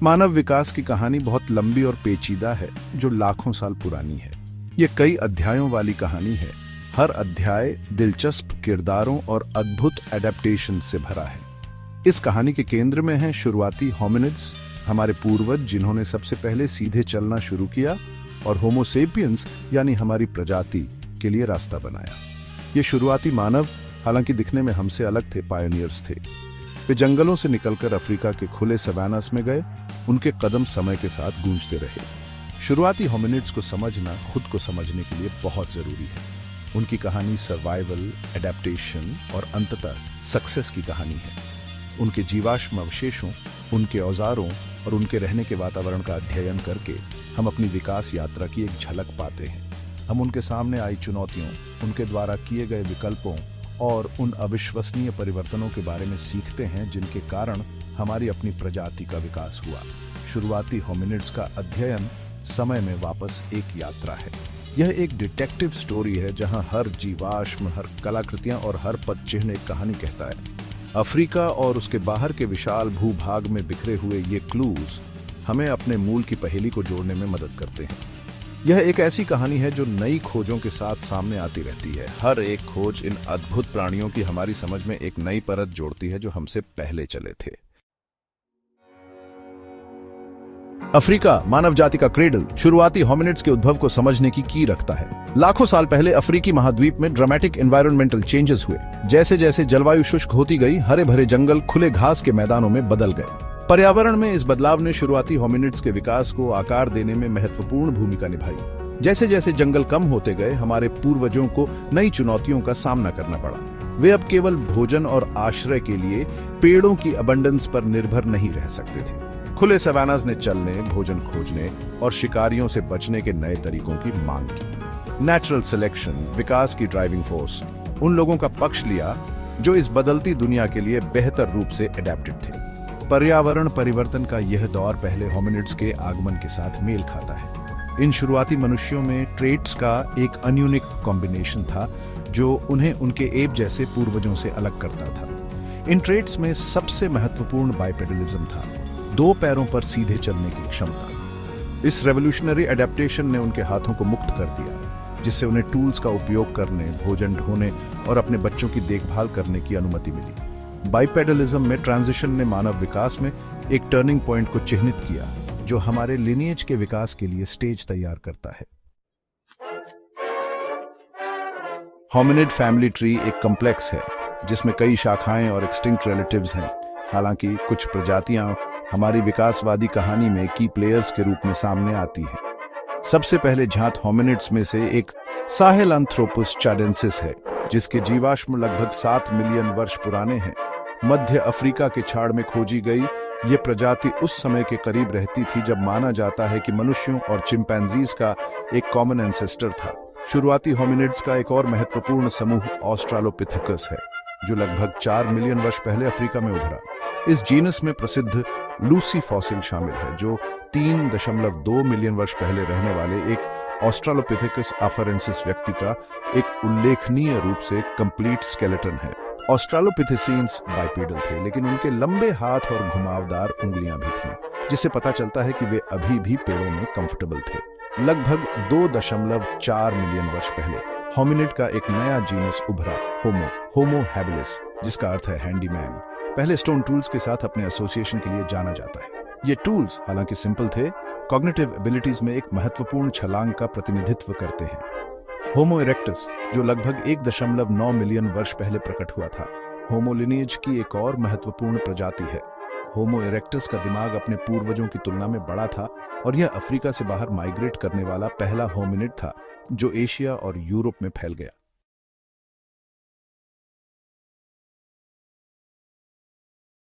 मानव विकास की कहानी बहुत लंबी और पेचीदा है, जो लाखों साल पुरानी है। ये कई अध्यायों वाली कहानी है। हर अध्याय दिलचस्प किरदारों और अद्भुत एडेप्टेशन से भरा है। इस कहानी के केंद्र में हैं शुरुआती होमिनिड्स, हमारे पूर्वज जिन्होंने सबसे पहले सीधे चलना शुरू किया, और होमो सेपियंस यानी हमारी प्रजाति के लिए रास्ता बनाया। ये शुरुआती मानव हालांकि दिखने में हमसे अलग थे, पायोनियर्स थे। वे जंगलों से निकलकर अफ्रीका के खुले सवानास में गए। उनके कदम समय के साथ गूंजते रहे। शुरुआती होमिनिड्स को समझना खुद को समझने के लिए बहुत जरूरी है। उनकी कहानी सर्वाइवल, एडेप्टेशन और अंततः सक्सेस की कहानी है। उनके जीवाश्म अवशेषों, उनके औजारों और उनके रहने के वातावरण का अध्ययन करके हम अपनी विकास यात्रा की एक झलक पाते हैं। हम उनके सामने आई चुनौतियों, उनके द्वारा किए गए विकल्पों और उन अविश्वसनीय परिवर्तनों के बारे में सीखते हैं जिनके कारण हमारी अपनी प्रजाति का विकास हुआ। शुरुआती होमिनिड्स का अध्ययन समय में वापस एक यात्रा है। यह एक डिटेक्टिव स्टोरी है जहां हर जीवाश्म, हर कलाकृतियां और हर पद चिन्ह एक कहानी कहता है। अफ्रीका और उसके बाहर के विशाल भूभाग में बिखरे हुए ये क्लूज हमें अपने मूल की पहेली को जोड़ने में मदद करते हैं। यह एक ऐसी कहानी है जो नई खोजों के साथ सामने आती रहती है। हर एक खोज इन अद्भुत प्राणियों की हमारी समझ में एक नई परत जोड़ती है जो हमसे पहले चले थे। अफ्रीका मानव जाति का क्रेडल शुरुआती होमिनिड्स के उद्भव को समझने की की रखता है। लाखों साल पहले अफ्रीकी महाद्वीप में ड्रामेटिक एनवायरमेंटल चेंजेस हुए। जैसे जैसे जलवायु शुष्क होती गई, हरे भरे जंगल खुले घास के मैदानों में बदल गए। पर्यावरण में इस बदलाव ने शुरुआती होमिनिड्स के विकास को आकार देने में महत्वपूर्ण भूमिका निभाई। जैसे जैसे जंगल कम होते गए, हमारे पूर्वजों को नई चुनौतियों का सामना करना पड़ा। वे अब केवल भोजन और आश्रय के लिए पेड़ों की अबंडेंस पर निर्भर नहीं रह सकते थे। खुले सवानास ने चलने, भोजन खोजने और शिकारियों से बचने के नए तरीकों की मांग की। नेचुरल सिलेक्शन, विकास की ड्राइविंग फोर्स, उन लोगों का पक्ष लिया जो इस बदलती दुनिया के लिए बेहतर रूप से एडेप्टेड थे। पर्यावरण परिवर्तन का यह दौर पहले होमिनिड्स के आगमन के साथ मेल खाता है। इन शुरुआती मनुष्यों में ट्रेट्स का एक अनयूनिक कॉम्बिनेशन था जो उन्हें उनके एप जैसे पूर्वजों से अलग करता था। इन ट्रेट्स में सबसे महत्वपूर्ण बाइपेडलिज्म था, दो पैरों पर सीधे चलने की क्षमता। इस रेवोल्यूशनरी एडेप्टेशन ने उनके हाथों को मुक्त कर दिया, जिससे उन्हें टूल्स का उपयोग करने, भोजन ढोने और अपने बच्चों की देखभाल करने की अनुमति मिली। बाइपेडलिज्म में ट्रांजिशन ने मानव विकास में एक टर्निंग पॉइंट को चिह्नित किया, जो हमारे लिनिएज के विकास के लिए स्टेज तैयार करता है। होमिनिड फैमिली ट्री एक कॉम्प्लेक्स है जिसमें कई शाखाएं और एक्सटिंक्ट रिलेटिव्स हैं। हालांकि कुछ प्रजातियां हमारी विकासवादी कहानी में की प्लेयर्स के रूप में सामने आती हैं। सबसे पहले झांत होमिनिड्स में से एक साहेलांथ्रोपस चाडेंसिस है, जिसके जीवाश्म लगभग 7 मिलियन वर्ष पुराने हैं। मध्य अफ्रीका के छाड़ में खोजी गई ये प्रजाति उस समय के करीब रहती थी जब माना जाता है कि मनुष्यों और चिंपैंजीज का एक कॉमन एंसेस्टर था। शुरुआती होमिनिड्स का एक और महत्वपूर्ण समूह ऑस्ट्रालोपिथेकस है, जो लगभग 4 मिलियन वर्ष पहले अफ्रीका में उभरा। इस जीनस में प्रसिद्ध लूसी फॉसिल शामिल है, जो 3.2 मिलियन वर्ष पहले रहने वाले एक ऑस्ट्रालोपिथेकस अफरेंसिस व्यक्ति का एक उल्लेखनीय रूप से कंप्लीट स्केलेटन है। ऑस्ट्रालोपिथेसीन्स बाइपेडल थे, लेकिन उनके लंबे हाथ और घुमावदार उंगलियां भी थीं, जिससे पता चलता है कि वे अभी भी पेड़ों में कंफर्टेबल थे। लगभग 2.4 मिलियन वर्ष पहले होमिनिड का एक नया जीनस उभरा, होमो हैबिलिस, जिसका अर्थ है हैंडीमैन। पहले स्टोन टूल्स के साथ अपने एसोसिएशन के लिए जाना जाता है। ये टूल्स हालांकि सिंपल थे, कॉग्निटिव एबिलिटीज में एक महत्वपूर्ण छलांग का प्रतिनिधित्व करते हैं। होमो इरेक्टस, जो लगभग 1.9 मिलियन वर्ष पहले प्रकट हुआ था, होमो लिनिएज की एक और महत्वपूर्ण प्रजाति है। होमो इरेक्टस का दिमाग अपने पूर्वजों की तुलना में बड़ा था और यह अफ्रीका से बाहर माइग्रेट करने वाला पहला होमिनिड था जो एशिया और यूरोप में फैल गया।